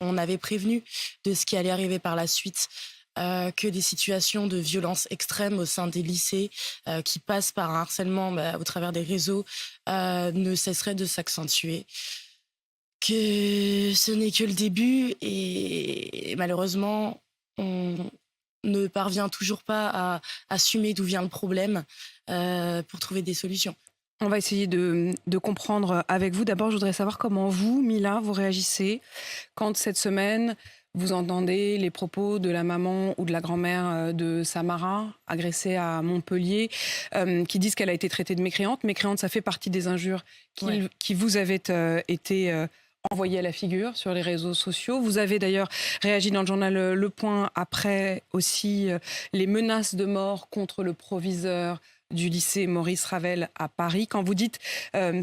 on avait prévenu de ce qui allait arriver par la suite, que des situations de violence extrême au sein des lycées, qui passent par un harcèlement, au travers des réseaux, ne cesseraient de s'accentuer. Que ce n'est que le début et malheureusement, on ne parvient toujours pas à assumer d'où vient le problème, pour trouver des solutions. On va essayer de comprendre avec vous. D'abord, je voudrais savoir comment vous, Mila, vous réagissez quand cette semaine, vous entendez les propos de la maman ou de la grand-mère de Samara, agressée à Montpellier, qui disent qu'elle a été traitée de mécréante. Mécréante, ça fait partie des injures Ouais. qui vous avaient été envoyées à la figure sur les réseaux sociaux. Vous avez d'ailleurs réagi dans le journal Le Point après aussi les menaces de mort contre le proviseur du lycée Maurice Ravel à Paris. Quand vous dites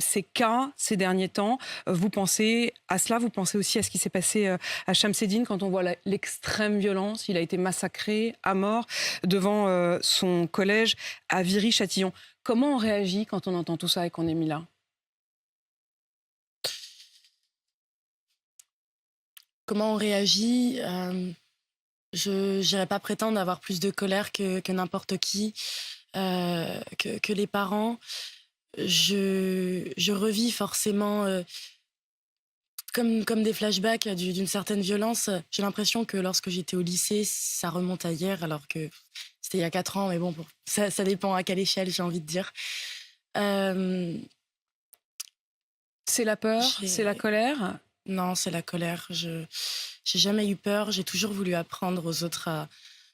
ces cas, ces derniers temps, vous pensez à cela, vous pensez aussi à ce qui s'est passé à Chamseddine quand on voit l'extrême violence. Il a été massacré à mort devant son collège à Viry-Châtillon. Comment on réagit quand on entend tout ça et qu'on est mis là? Comment on réagit? Je n'irais pas prétendre avoir plus de colère que n'importe qui, que les parents. Je revis forcément, comme des flashbacks d'une certaine violence. J'ai l'impression que lorsque j'étais au lycée, ça remonte à hier, alors que c'était il y a 4 ans, mais bon, ça dépend à quelle échelle, j'ai envie de dire. Hem, C'est la peur, c'est la j'ai colère. Non, c'est la colère. J'ai jamais eu peur, j'ai toujours voulu apprendre aux autres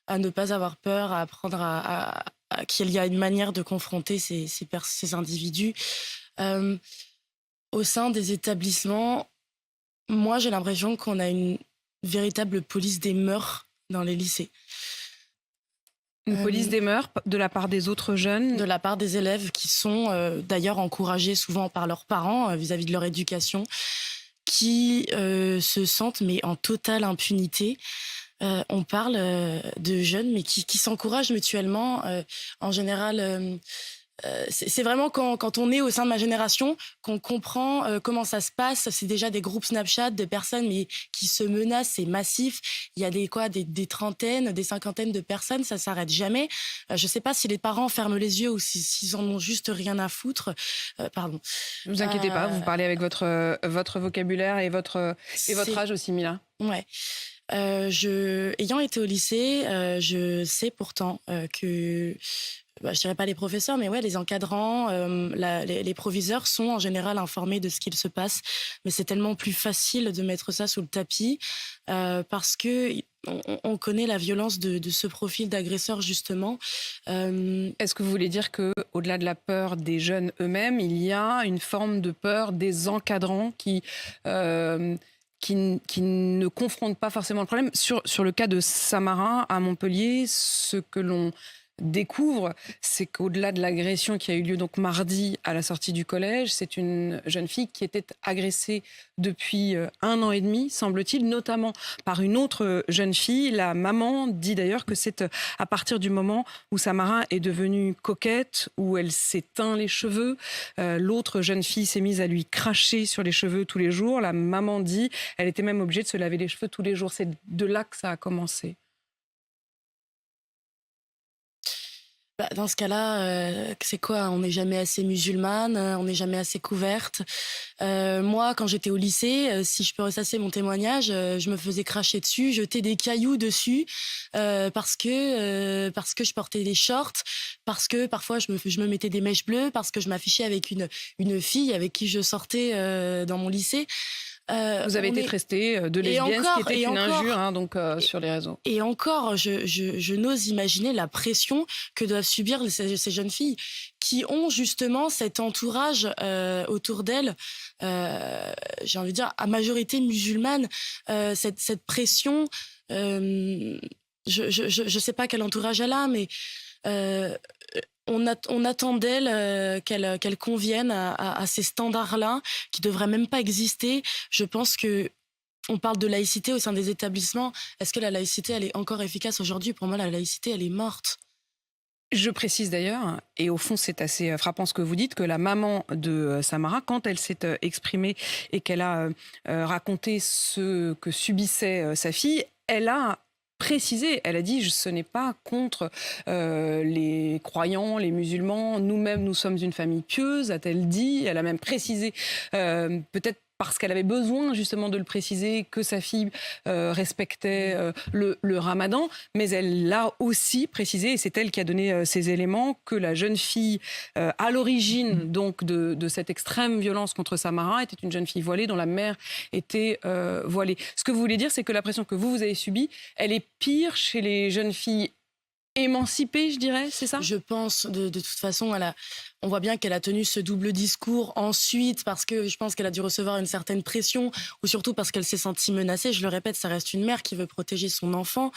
à ne pas avoir peur, à apprendre à qu'il y a une manière de confronter ces individus. Hem, Au sein des établissements, moi, j'ai l'impression qu'on a une véritable police des mœurs dans les lycées. Une police Hem, des mœurs de la part des autres jeunes. de la part des élèves qui sont, d'ailleurs encouragés souvent par leurs parents, vis-à-vis de leur éducation, qui, se sentent mais en totale impunité. On parle, de jeunes mais qui s'encouragent mutuellement, en général. C'est vraiment quand on est au sein de ma génération qu'on comprend, comment ça se passe. C'est déjà des groupes Snapchat de personnes mais qui se menacent, c'est massif. Il y a des trentaines, des cinquantaines de personnes, ça s'arrête jamais. Je sais pas si les parents ferment les yeux ou s'ils en ont juste rien à foutre. Pardon. Ne vous inquiétez pas, vous Heu, parlez avec votre vocabulaire et votre c'est âge aussi, Mila. Ouais. Ayant été au lycée, je sais pourtant, que, je dirais pas les professeurs, mais ouais, les encadrants, les proviseurs sont en général informés de ce qu'il se passe. Mais c'est tellement plus facile de mettre ça sous le tapis, parce qu'on connaît la violence de ce profil d'agresseur justement. Hem, Est-ce que vous voulez dire que, au-delà de la peur des jeunes eux-mêmes, il y a une forme de peur des encadrants euh, qui ne confrontent pas forcément le problème? Sur le cas de Samara à Montpellier, ce que l'on découvre, c'est qu'au-delà de l'agression qui a eu lieu donc mardi à la sortie du collège, c'est une jeune fille qui était agressée depuis 1 an et demi, semble-t-il, notamment par une autre jeune fille. La maman dit d'ailleurs que c'est à partir du moment où Samara est devenue coquette, où elle s'est teint les cheveux. L'autre jeune fille s'est mise à lui cracher sur les cheveux tous les jours. La maman dit elle était même obligée de se laver les cheveux tous les jours. C'est de là que ça a commencé. Dans ce cas-là, c'est quoi? On n'est jamais assez musulmane, on n'est jamais assez couverte. Moi, quand j'étais au lycée, si je peux ressasser mon témoignage, je me faisais cracher dessus, jeter des cailloux dessus, parce que je portais des shorts, parce que parfois je me mettais des mèches bleues, parce que je m'affichais avec une fille avec qui je sortais, dans mon lycée. Vous avez On été est traitée de et lesbienne, ce qui encore était et une injure encore donc, et sur les réseaux. et encore, je n'ose imaginer la pression que doivent subir ces jeunes filles qui ont justement cet entourage, autour d'elles, j'ai envie de dire à majorité musulmane, cette pression. hem, je sais pas quel entourage elle a, mais heu, on attend d'elle, qu'elle convienne à ces standards-là qui devraient même pas exister. Je pense que on parle de laïcité au sein des établissements. Est-ce que la laïcité, elle est encore efficace aujourd'hui? Pour moi, la laïcité, elle est morte. Je précise d'ailleurs, et au fond c'est assez frappant ce que vous dites, que la maman de Samara, quand elle s'est exprimée et qu'elle a raconté ce que subissait sa fille, elle a précisé, elle a dit ce n'est pas contre les croyants, les musulmans, nous-mêmes nous sommes une famille pieuse, a-t-elle dit. Elle a même précisé, peut-être parce qu'elle avait besoin justement de le préciser, que sa fille respectait le ramadan, mais elle l'a aussi précisé, et c'est elle qui a donné ces éléments, que la jeune fille à l'origine donc de cette extrême violence contre Samara était une jeune fille voilée dont la mère était voilée. Ce que vous voulez dire, c'est que la pression que vous avez subie, elle est pire chez les jeunes filles émancipée, je dirais, c'est ça? Je pense, de toute façon, on voit bien qu'elle a tenu ce double discours ensuite parce que je pense qu'elle a dû recevoir une certaine pression ou surtout parce qu'elle s'est sentie menacée. Je le répète, ça reste une mère qui veut protéger son enfant.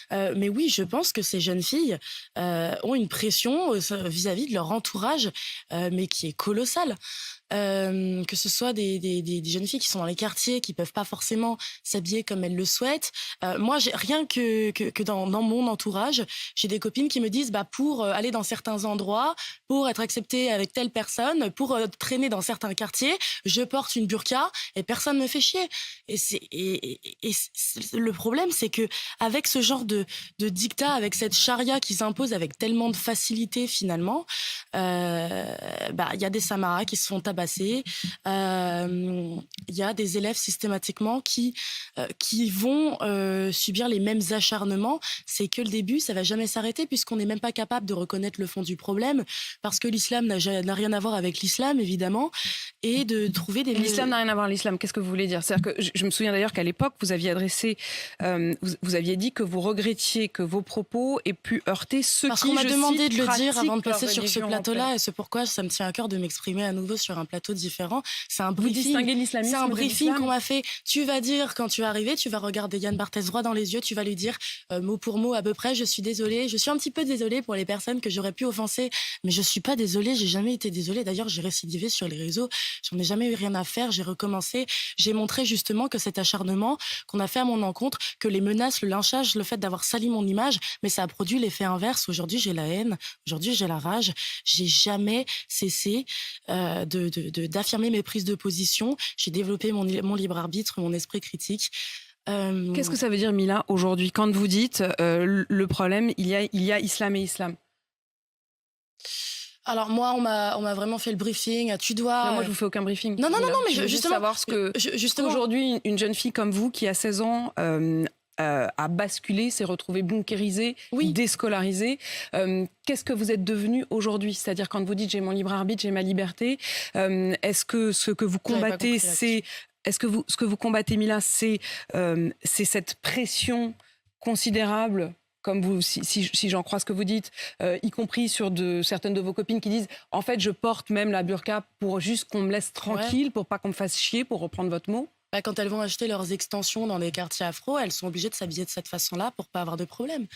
Mais oui, je pense que ces jeunes filles ont une pression vis-à-vis de leur entourage, mais qui est colossale. Que ce soit des jeunes filles qui sont dans les quartiers, qui peuvent pas forcément s'habiller comme elles le souhaitent. Moi, rien que dans mon entourage, j'ai des copines qui me disent, pour aller dans certains endroits, pour être acceptée avec telle personne, pour traîner dans certains quartiers, je porte une burqa et personne me fait chier. Le problème, c'est que avec ce genre de dictat, avec cette charia qui s'impose avec tellement de facilité finalement, il y a des Samaras qui se font tabasser. Il y a des élèves systématiquement qui vont subir les mêmes acharnements. C'est que le début, ça va jamais s'arrêter puisqu'on n'est même pas capable de reconnaître le fond du problème parce que l'islam n'a rien à voir avec l'islam, évidemment, et de trouver des... L'islam n'a rien à voir avec l'islam. Qu'est-ce que vous voulez dire? C'est-à-dire que je me souviens d'ailleurs qu'à l'époque, vous aviez adressé, vous aviez dit que vous regrettiez que vos propos aient pu heurter ceux parce qui, qu'on m'a demandé cite, de le dire avant de passer leur sur ce religion, plateau-là, en fait. et c'est pourquoi ça me tient à cœur de m'exprimer à nouveau sur un plateau différent. C'est un Vous briefing. distinguez l'islamisme C'est un de briefing l'islam? qu'on m'a fait. Tu vas dire, quand tu vas arriver, tu vas regarder Yann Barthès droit dans les yeux, tu vas lui dire mot pour mot à peu près, je suis désolée, je suis un petit peu désolée pour les personnes que j'aurais pu offenser, mais je suis pas désolée, j'ai jamais été désolée. D'ailleurs, j'ai récidivé sur les réseaux, j'en ai jamais eu rien à faire, j'ai recommencé, j'ai montré justement que cet acharnement qu'on a fait à mon encontre, que les menaces, le lynchage, le fait d'avoir sali mon image, mais ça a produit l'effet inverse. Aujourd'hui, j'ai la haine, aujourd'hui, j'ai la rage, j'ai jamais cessé d'affirmer mes prises de position. J'ai développé mon libre arbitre, mon esprit critique. Qu'est-ce que ça veut dire, Mila, aujourd'hui, quand vous dites le problème, il y a islam et islam? Alors moi, on m'a vraiment fait le briefing. Tu dois. Non, moi, je vous fais aucun briefing. Non, mais je veux justement, savoir ce que justement, aujourd'hui, une jeune fille comme vous, qui a 16 ans, a basculé, s'est retrouvée bunkérisée, oui, déscolarisée. Qu'est-ce que vous êtes devenue aujourd'hui? C'est-à-dire, quand vous dites j'ai mon libre arbitre, j'ai ma liberté, est-ce que ce que vous combattez, c'est... Est-ce que ce que vous combattez, Mila, c'est cette pression considérable, comme vous, si j'en crois ce que vous dites, y compris sur certaines de vos copines qui disent « En fait, je porte même la burqa pour juste qu'on me laisse tranquille, pour pas qu'on me fasse chier, pour reprendre votre mot ». Quand elles vont acheter leurs extensions dans les quartiers afro, elles sont obligées de s'habiller de cette façon-là pour pas avoir de problème.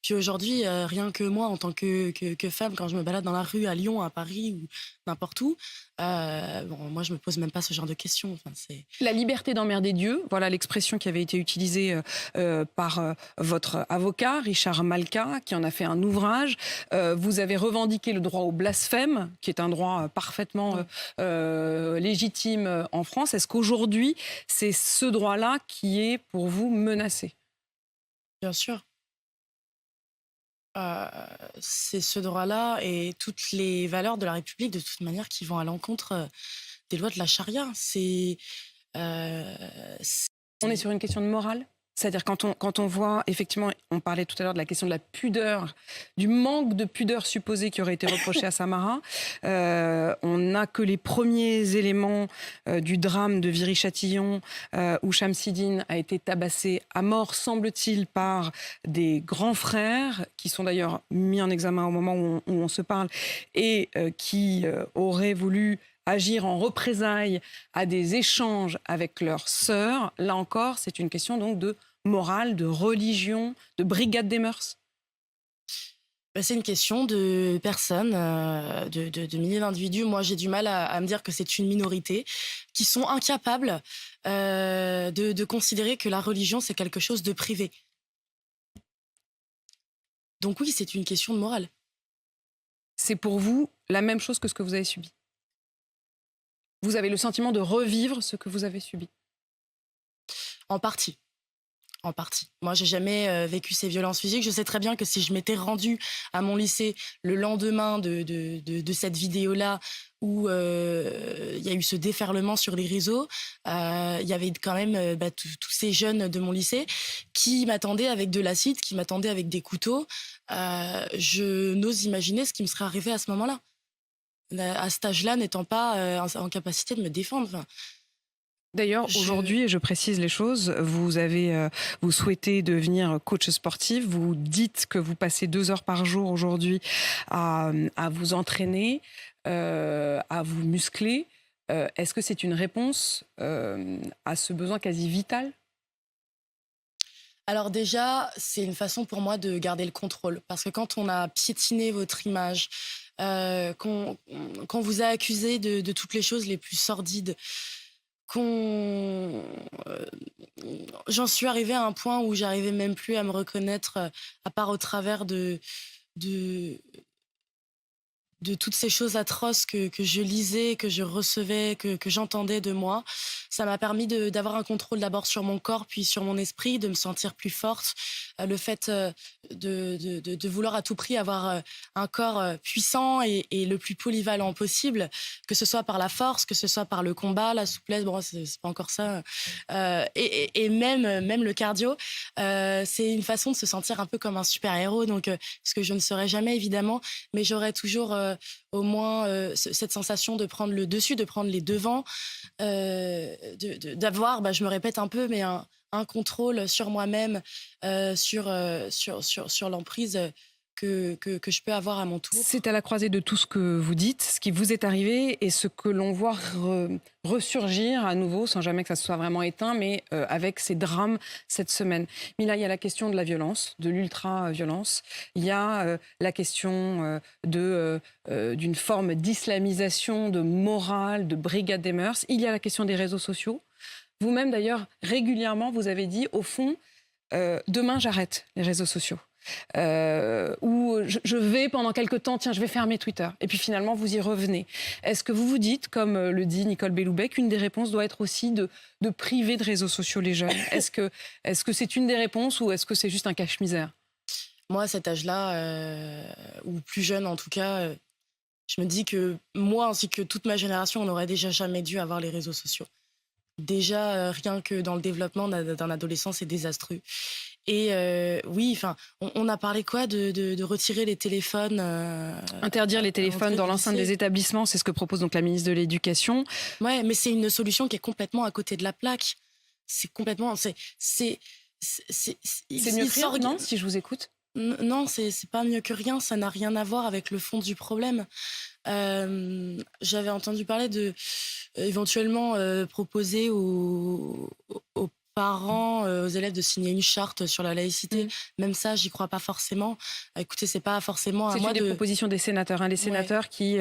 Puis aujourd'hui, rien que moi, en tant que femme, quand je me balade dans la rue à Lyon, à Paris ou n'importe où, moi, je me pose même pas ce genre de questions. Enfin, la liberté d'emmerder Dieu, voilà l'expression qui avait été utilisée par votre avocat, Richard Malka, qui en a fait un ouvrage. Vous avez revendiqué le droit au blasphème, qui est un droit parfaitement légitime en France. Est-ce qu'aujourd'hui, c'est ce droit-là qui est pour vous menacé? Bien sûr. C'est ce droit-là et toutes les valeurs de la République, de toute manière, qui vont à l'encontre des lois de la charia. On est sur une question de morale? C'est-à-dire quand on voit, effectivement, on parlait tout à l'heure de la question de la pudeur, du manque de pudeur supposé qui aurait été reproché à Samara. On n'a que les premiers éléments du drame de Viry-Châtillon où Shamsidine a été tabassée à mort, semble-t-il, par des grands frères, qui sont d'ailleurs mis en examen au moment où on se parle, et qui auraient voulu agir en représailles à des échanges avec leurs sœurs. Là encore, c'est une question donc de morale, de religion, de brigade des mœurs. C'est une question de personnes, de milliers d'individus. Moi, j'ai du mal à me dire que c'est une minorité qui sont incapables de considérer que la religion, c'est quelque chose de privé. Donc oui, c'est une question de morale. c'est pour vous la même chose que ce que vous avez subi. Vous avez le sentiment de revivre ce que vous avez subi. En partie. En partie. Moi, j'ai jamais vécu ces violences physiques. Je sais très bien que si je m'étais rendue à mon lycée le lendemain de cette vidéo-là, où il y a eu ce déferlement sur les réseaux, il y avait quand même tous ces jeunes de mon lycée qui m'attendaient avec de l'acide, qui m'attendaient avec des couteaux. Je n'ose imaginer ce qui me serait arrivé à ce moment-là. À cet âge-là, n'étant pas en capacité de me défendre. Enfin, D'ailleurs, aujourd'hui, et je précise les choses, vous souhaitez devenir coach sportif, vous dites que vous passez 2 heures par jour aujourd'hui à vous entraîner, à vous muscler. Est-ce que c'est une réponse à ce besoin quasi vital ? Alors déjà, c'est une façon pour moi de garder le contrôle. Parce que quand on a piétiné votre image, qu'on vous a accusé de toutes les choses les plus sordides, j'en suis arrivée à un point où j'arrivais même plus à me reconnaître, à part au travers de toutes ces choses atroces que je lisais, que je recevais, que j'entendais de moi. Ça m'a permis d'avoir un contrôle d'abord sur mon corps, puis sur mon esprit, de me sentir plus forte. Le fait de vouloir à tout prix avoir un corps puissant et le plus polyvalent possible, que ce soit par la force, que ce soit par le combat, la souplesse, bon, c'est pas encore ça, et même le cardio. C'est une façon de se sentir un peu comme un super-héros, donc ce que je ne serai jamais évidemment, mais j'aurai toujours au moins cette sensation de prendre le dessus, de prendre les devants, d'avoir, je me répète un peu, mais un contrôle sur moi-même, sur l'emprise que je peux avoir à mon tour. C'est à la croisée de tout ce que vous dites, ce qui vous est arrivé et ce que l'on voit ressurgir à nouveau, sans jamais que ça se soit vraiment éteint, mais avec ces drames cette semaine. Mila, il y a la question de la violence, de l'ultra-violence. Il y a la question d'une forme d'islamisation, de morale, de brigade des mœurs. Il y a la question des réseaux sociaux. Vous-même, d'ailleurs, régulièrement, vous avez dit, au fond, demain, j'arrête les réseaux sociaux. Ou je vais pendant quelques temps, tiens, je vais fermer Twitter. Et puis finalement, vous y revenez. Est-ce que vous vous dites, comme le dit Nicole Belloubet, qu'une des réponses doit être aussi de priver de réseaux sociaux les jeunes ? Est-ce que c'est une des réponses ou est-ce que c'est juste un cache-misère ? Moi, à cet âge-là, ou plus jeune en tout cas, je me dis que moi, ainsi que toute ma génération, on n'aurait déjà jamais dû avoir les réseaux sociaux. Déjà, rien que dans le développement d'un adolescent, c'est désastreux. Et oui, enfin, on a parlé quoi de retirer les téléphones, interdire les téléphones dans l'enceinte des établissements, c'est ce que propose donc la ministre de l'Éducation. Ouais, mais c'est une solution qui est complètement à côté de la plaque. C'est complètement, c'est mieux que rien, non, si je vous écoute. Non, c'est pas mieux que rien. Ça n'a rien à voir avec le fond du problème. J'avais entendu parler de éventuellement proposer aux parents, aux élèves de signer une charte sur la laïcité. Même ça, j'y crois pas forcément. Écoutez, c'est pas forcément à moi C'est une des propositions des sénateurs. Les sénateurs qui,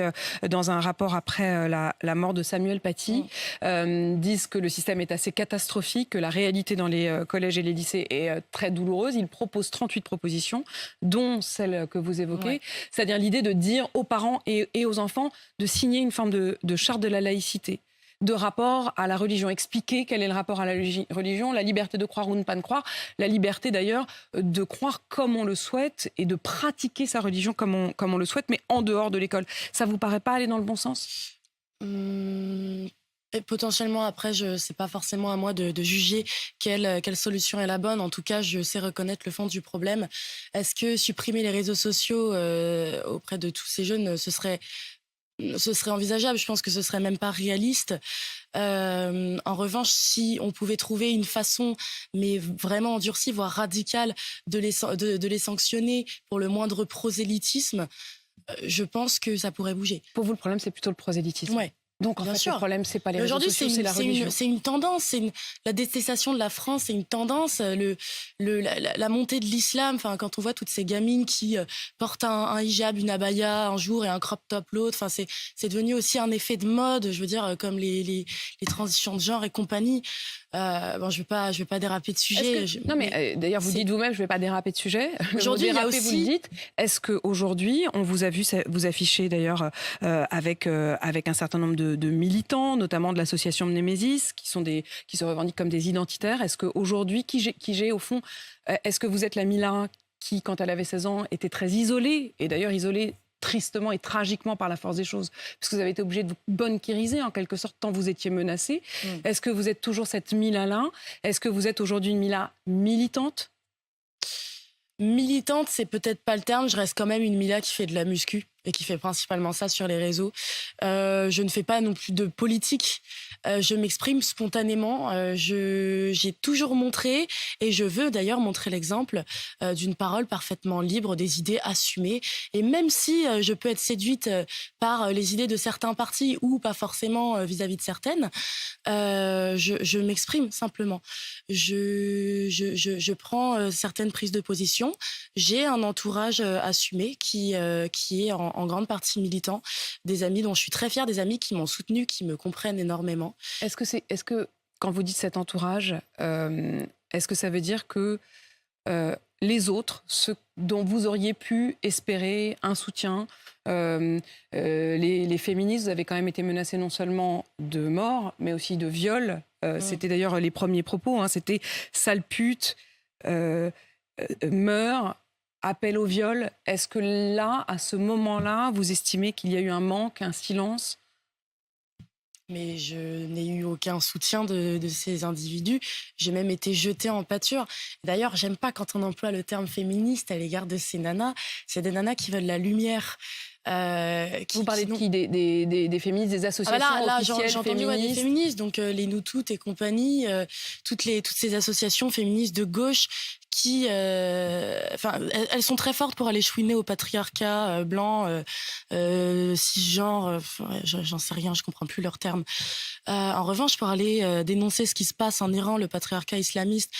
dans un rapport après la mort de Samuel Paty, disent que le système est assez catastrophique, que la réalité dans les collèges et les lycées est très douloureuse. Ils proposent 38 propositions, dont celle que vous évoquez, c'est-à-dire l'idée de dire aux parents et aux enfants de signer une forme de charte de la laïcité, de rapport à la religion, expliquer quel est le rapport à la religion, la liberté de croire ou de ne pas de croire, la liberté d'ailleurs de croire comme on le souhaite et de pratiquer sa religion comme on le souhaite, mais en dehors de l'école. Ça vous paraît pas aller dans le bon sens ? Et potentiellement, après, c'est pas forcément à moi de juger quelle solution est la bonne. En tout cas, je sais reconnaître le fond du problème. Est-ce que supprimer les réseaux sociaux auprès de tous ces jeunes, ce serait envisageable? Je pense que ce serait même pas réaliste. En revanche, si on pouvait trouver une façon, mais vraiment endurcie, voire radicale, de les sanctionner pour le moindre prosélytisme, je pense que ça pourrait bouger. Pour vous, le problème, c'est plutôt le prosélytisme. Ouais. Donc en Bien fait, sûr. le problème, c'est pas les Mais réseaux aujourd'hui, sociaux, c'est la religion. c'est une tendance, la détestation de la France, c'est une tendance. La montée de l'islam, enfin, quand on voit toutes ces gamines qui portent un hijab, une abaya un jour et un crop top l'autre, enfin, c'est devenu aussi un effet de mode, je veux dire, comme les transitions de genre et compagnie. Bon, je vais pas déraper de sujet. Non, mais d'ailleurs, vous dites vous-même, je ne vais pas déraper de sujet. Aujourd'hui, il y a aussi... vous le dites. Est-ce qu'aujourd'hui, on vous a vu vous afficher d'ailleurs avec un certain nombre de militants, notamment de l'association Mnémésis, qui se revendiquent comme des identitaires. Est-ce qu'aujourd'hui, qui j'ai au fond, est-ce que vous êtes la Mila qui, quand elle avait 16 ans, était très isolée, et d'ailleurs isolée tristement et tragiquement par la force des choses, parce que vous avez été obligé de vous banqueriser en quelque sorte tant vous étiez menacée. Est-ce que vous êtes toujours cette Mila-là? Est-ce que vous êtes aujourd'hui une Mila militante? Militante, c'est peut-être pas le terme. Je reste quand même une Mila qui fait de la muscu et qui fait principalement ça sur les réseaux. Je ne fais pas non plus de politique. Je m'exprime spontanément. J'ai toujours montré, et je veux d'ailleurs montrer l'exemple d'une parole parfaitement libre, des idées assumées. Et même si je peux être séduite par les idées de certains partis ou pas forcément vis-à-vis de certaines, je m'exprime simplement. Je prends certaines prises de position. J'ai un entourage assumé qui est en grande partie militant, des amis dont je suis très fière, des amis qui m'ont soutenue, qui me comprennent énormément. Est-ce que quand vous dites cet entourage, est-ce que ça veut dire que les autres, ceux dont vous auriez pu espérer un soutien, les féministes, vous avez quand même été menacées non seulement de mort, mais aussi de viol. C'était d'ailleurs les premiers propos, hein, c'était « sale pute », meurt, appel au viol. Est-ce que là, à ce moment-là, vous estimez qu'il y a eu un manque, un silence? Mais je n'ai eu aucun soutien de ces individus. J'ai même été jetée en pâture. D'ailleurs, j'aime pas quand on emploie le terme féministe à l'égard de ces nanas. C'est des nanas qui veulent la lumière. Vous parlez de qui? Des féministes, des associations là, officielles j'ai entendu des féministes, donc les Nous Toutes et compagnie, toutes ces associations féministes de gauche qui, elles sont très fortes pour aller chouiner au patriarcat blanc, cisgenre, j'en sais rien, je comprends plus leurs termes. En revanche, pour aller dénoncer ce qui se passe en Iran, le patriarcat islamiste,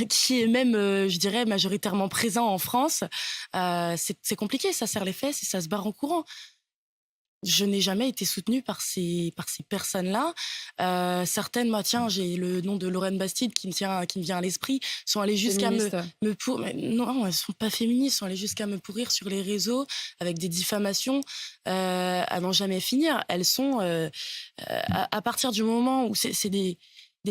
qui est même, je dirais, majoritairement présent en France, c'est compliqué, ça serre les fesses et ça se barre en courant. Je n'ai jamais été soutenue par ces personnes-là. Certaines, moi, tiens, j'ai le nom de Lorraine Bastide qui me vient à l'esprit, sont allées jusqu'à mais non, elles sont pas féministes, sont allées jusqu'à me pourrir sur les réseaux avec des diffamations à n'en jamais finir. Elles sont, à partir du moment où c'est des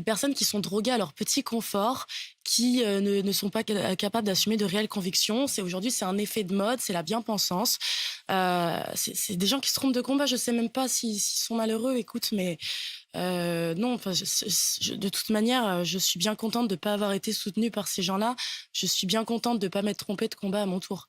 personnes qui sont droguées à leur petit confort, qui ne sont pas capables d'assumer de réelles convictions. Aujourd'hui, c'est un effet de mode, c'est la bien-pensance. C'est des gens qui se trompent de combat. Je sais même pas s'ils sont malheureux, écoute, mais non, de toute manière, je suis bien contente de ne pas avoir été soutenue par ces gens-là. Je suis bien contente de ne pas m'être trompée de combat à mon tour.